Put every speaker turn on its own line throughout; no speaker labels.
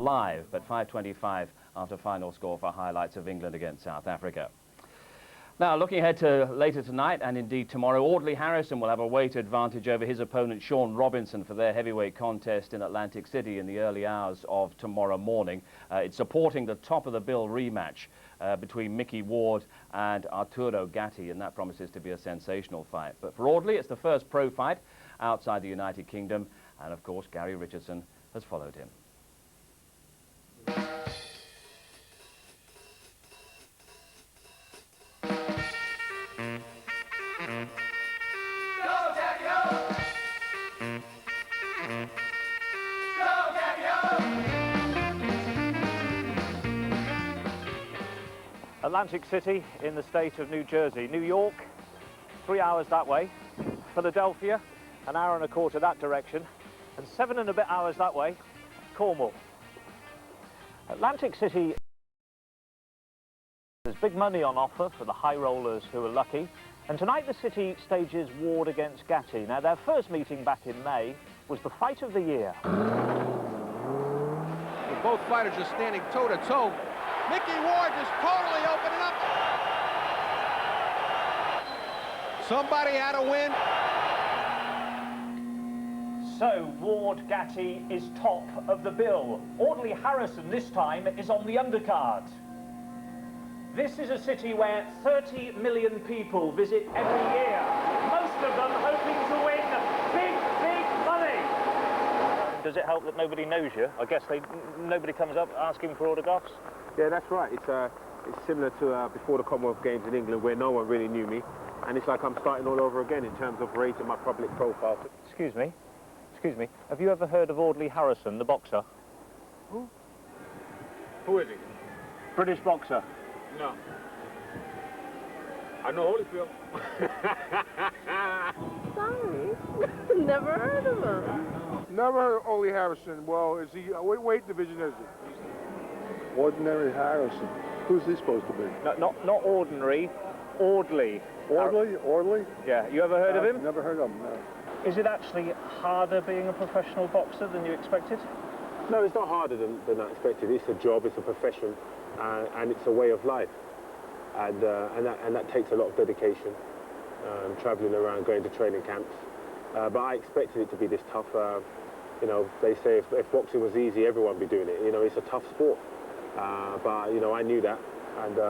live, but 5:25 after final score for highlights of England against South Africa. Now, looking ahead to later tonight and indeed tomorrow, Audley Harrison will have a weight advantage over his opponent Shawn Robinson for their heavyweight contest in Atlantic City in the early hours of tomorrow morning. It's supporting the top of the bill rematch between Mickey Ward and Arturo Gatti, and that promises to be a sensational fight. But for Audley, it's the first pro fight outside the United Kingdom, and of course Gary Richardson has followed him.
Atlantic City in the state of New Jersey. New York, 3 hours that way. Philadelphia, an hour and a quarter that direction. And 7 and a bit hours that way, Cornwall. Atlantic City, there's big money on offer for the high rollers who are lucky. And tonight the city stages Ward against Gatti. Now their first meeting back in May was the fight of the year.
With both fighters just standing toe-to-toe. Mickey Ward just totally opening up. Somebody had to win.
So Ward Gatti is top of the bill. Audley Harrison this time is on the undercard. This is a city where 30 million people visit every year. Most of them hoping to win big, big money. Does it help that nobody knows you? I guess nobody comes up asking for autographs?
Yeah, that's right. It's similar to before the Commonwealth Games in England, where no one really knew me, and it's like I'm starting all over again in terms of raising my public profile.
Excuse me. Have you ever heard of Audley Harrison, the boxer?
Who? Who is he?
British boxer.
No. I know Holyfield.
Sorry. Never heard of him.
Never heard of Audley Harrison. Well, is he? What weight division is he?
Ordinary Harrison. Who's he supposed to be?
Not ordinary, Audley.
Audley?
Yeah, you ever heard of him?
Never heard of him, no.
Is it actually harder being a professional boxer than you expected?
No, it's not harder than I expected. It's a job, it's a profession, and it's a way of life. And that takes a lot of dedication, traveling around, going to training camps. But I expected it to be this tough. You know, they say if boxing was easy, everyone would be doing it. You know, it's a tough sport. But, you know, I knew that, and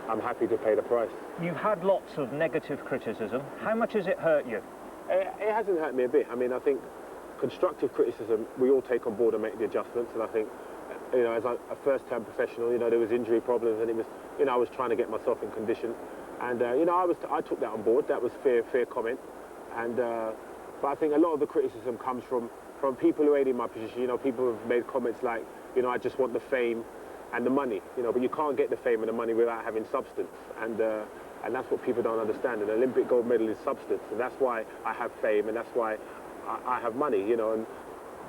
I'm happy to pay the price.
You've had lots of negative criticism. How much has it hurt you?
It hasn't hurt me a bit. I mean, I think constructive criticism, we all take on board and make the adjustments, and I think, you know, as a first-time professional, you know, there was injury problems, and it was, you know, I was trying to get myself in condition, and, you know, I took that on board. That was fair comment, and, but I think a lot of the criticism comes from people who ain't in my position. You know, people have made comments like, you know, I just want the fame and the money, you know, but you can't get the fame and the money without having substance, and that's what people don't understand. An Olympic gold medal is substance, and that's why I have fame, and that's why I have money, you know.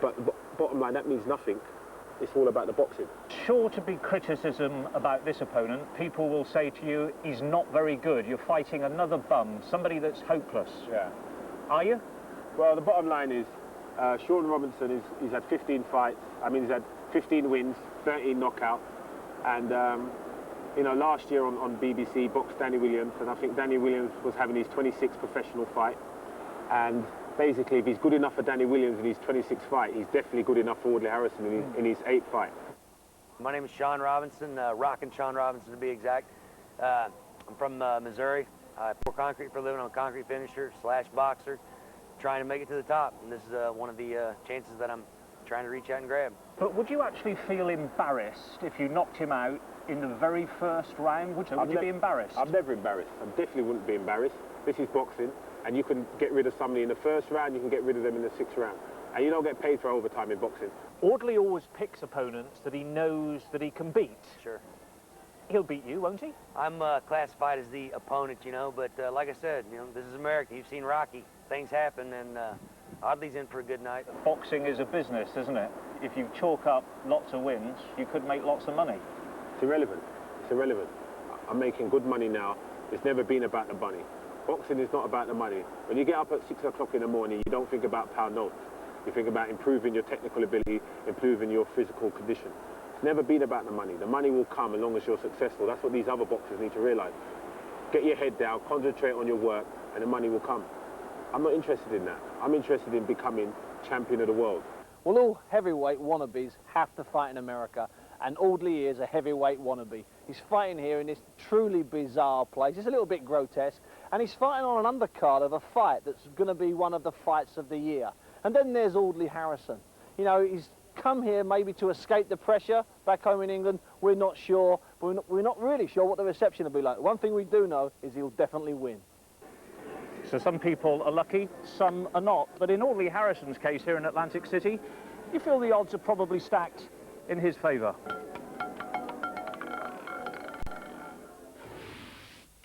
But bottom line, that means nothing. It's all about the boxing.
Sure to be criticism about this opponent. People will say to you, he's not very good. You're fighting another bum, somebody that's hopeless.
Yeah.
Are you?
Well, the bottom line is, Shawn Robinson, he's had 15 fights. I mean, he's had 15 wins, 13 knockouts. And, you know, last year on BBC, boxed Danny Williams, and I think Danny Williams was having his 26th professional fight. And basically, if he's good enough for Danny Williams in his 26th fight, he's definitely good enough for Audley Harrison in his 8th fight.
My name is Shawn Robinson, rockin' Shawn Robinson to be exact. I'm from Missouri. I pour concrete for a living. I'm a concrete finisher / boxer, trying to make it to the top. And this is one of the chances that I'm trying to reach out and grab.
But would you actually feel embarrassed if you knocked him out in the very first round? Would you be embarrassed?
I'm never embarrassed. I definitely wouldn't be embarrassed. This is boxing, and you can get rid of somebody in the first round, you can get rid of them in the 6th round. And you don't get paid for overtime in boxing.
Audley always picks opponents that he knows that he can beat.
Sure.
He'll beat you, won't he?
I'm classified as the opponent, you know, but like I said, you know, this is America. You've seen Rocky. Things happen, and Audley's in for a good night.
Boxing is a business, isn't it? If you chalk up lots of wins, you could make lots of money.
It's irrelevant. It's irrelevant. I'm making good money now. It's never been about the money. Boxing is not about the money. When you get up at 6 o'clock in the morning, you don't think about pound notes. You think about improving your technical ability, improving your physical condition. It's never been about the money. The money will come as long as you're successful. That's what these other boxers need to realise. Get your head down, concentrate on your work, and the money will come. I'm not interested in that. I'm interested in becoming champion of the world.
Well, all heavyweight wannabes have to fight in America, and Audley is a heavyweight wannabe. He's fighting here in this truly bizarre place. It's a little bit grotesque, and he's fighting on an undercard of a fight that's going to be one of the fights of the year. And then there's Audley Harrison. You know, he's come here maybe to escape the pressure back home in England. We're not sure, but we're not really sure what the reception will be like. One thing we do know is he'll definitely win.
So some people are lucky, some are not. But in Audley Harrison's case here in Atlantic City, you feel the odds are probably stacked in his favour.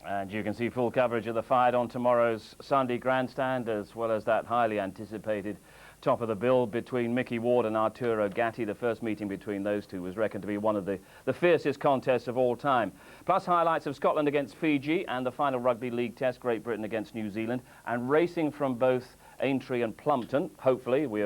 And you can see full coverage of the fight on tomorrow's Sunday grandstand, as well as that highly anticipated top of the bill between Mickey Ward and Arturo Gatti. The first meeting between those two was reckoned to be one of the fiercest contests of all time. Plus highlights of Scotland against Fiji and the final Rugby League test, Great Britain against New Zealand, and racing from both Aintree and Plumpton. Hopefully we